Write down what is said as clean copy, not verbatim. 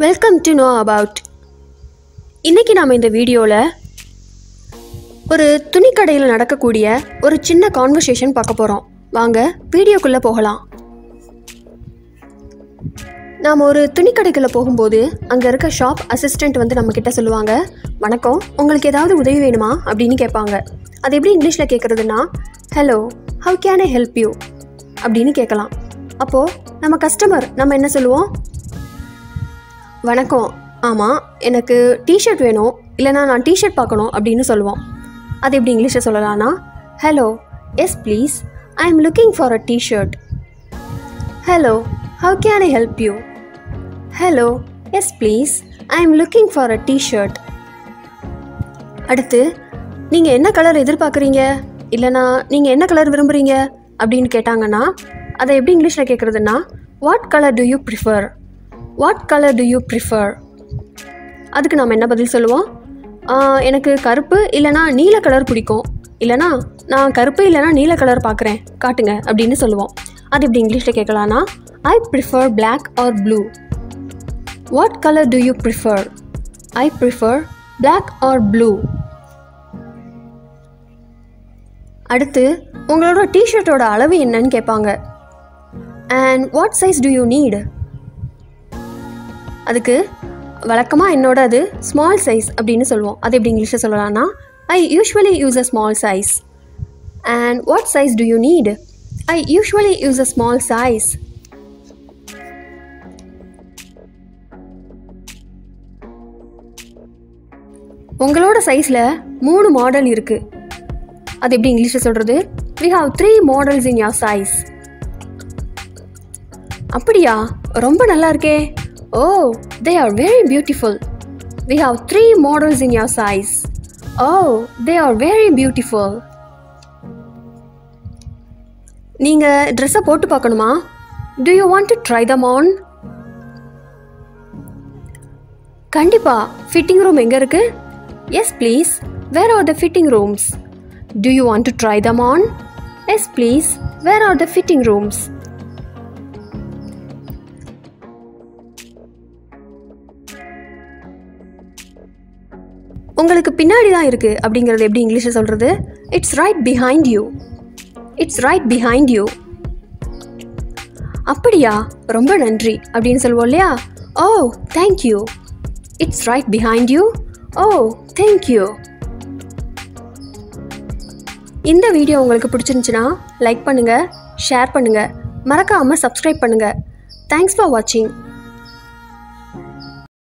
Welcome to know about. இன்றைக்கி நாம் இந்த வீடியோவில் ஒரு துணிக்கடையில் நடக்கக்கூடிய ஒரு சின்ன கான்வர்சேஷன் பார்க்க போகிறோம். வாங்க வீடியோக்குள்ளே போகலாம். நாம் ஒரு துணிக்கடைக்குள்ளே போகும்போது அங்கே இருக்க ஷாப் அசிஸ்டண்ட் வந்து நம்மக்கிட்ட சொல்லுவாங்க, வணக்கம், உங்களுக்கு ஏதாவது உதவி வேணுமா அப்படின்னு கேட்பாங்க. அது எப்படி இங்கிலீஷில் கேட்குறதுன்னா, hello, how can I help you அப்படின்னு கேட்கலாம். அப்போது நம்ம கஸ்டமர் நம்ம என்ன சொல்லுவோம், வணக்கம், ஆமாம், எனக்கு டிஷர்ட் வேணும், இல்லைனா நான் டிஷர்ட் பார்க்கணும் அப்படின்னு சொல்லுவோம். அது எப்படி இங்கிலீஷில் சொல்லலாம்னா, hello, yes please, I am looking for a T-shirt. Hello, how can I help you. Hello, yes please, I am looking for a T-shirt. அடுத்து, நீங்கள் என்ன கலர் எதிர்பார்க்குறீங்க, இல்லைனா நீங்கள் என்ன கலர் விரும்புகிறீங்க அப்படின்னு கேட்டாங்கன்னா அதை எப்படி இங்கிலீஷில் கேட்குறதுன்னா, what colour do you prefer. What colour do you prefer. அதுக்கு நாம் என்ன பதில் சொல்லுவோம், எனக்கு கருப்பு இல்லைனா நீல கலர் பிடிக்கும், இல்லைனா நான் கருப்பு இல்லைனா நீல கலர் பார்க்குறேன், காட்டுங்க அப்படின்னு சொல்லுவோம். அது எப்படி இங்கிலீஷில் கேட்கலான்னா, I prefer black or blue. What colour do you prefer. I prefer black or blue. அடுத்து, உங்களோட டிஷர்ட்டோட அளவு என்னன்னு கேட்பாங்க. And what size do you need. அதுக்கு வழக்கமாக என்னோட அது ஸ்மால் சைஸ் அப்படின்னு சொல்லுவோம். அது எப்படி இங்கிலீஷில் சொல்லலாம்னா, ஐ usually use a small size. And what size do you NEET. I usually use a small size. உங்களோட சைஸில் 3 மாடல் இருக்குது. அது எப்படி இங்கிலீஷில் சொல்கிறது, we have 3 models in your size. அப்படியா, ரொம்ப நல்லா இருக்கே. Oh, they are very beautiful. We have 3 models in your size. Oh, they are very beautiful. நீங்கள் ட்ரெஸ்ஸை போட்டு பார்க்கணுமா. Do you want to try them on? கண்டிப்பாக. ஃபிட்டிங் ரூம் எங்கே இருக்கு. Yes please. Where are the fitting rooms? Do you want to try them on? Yes please. Where are the fitting rooms? உங்களுக்கு பின்னாடி தான் இருக்குது அப்படிங்கிறது எப்படி இங்கிலீஷில் சொல்கிறது, it's right behind you. It's right behind you. அப்படியா, ரொம்ப நன்றி அப்படின்னு சொல்லுவோம் இல்லையா. Oh, thank you. It's right behind you. Oh, thank you. இந்த வீடியோ உங்களுக்கு பிடிச்சிருந்துச்சுன்னா லைக் பண்ணுங்கள், ஷேர் பண்ணுங்கள், மறக்காமல் சப்ஸ்கிரைப் பண்ணுங்கள். தேங்க்ஸ் ஃபார் வாட்சிங்.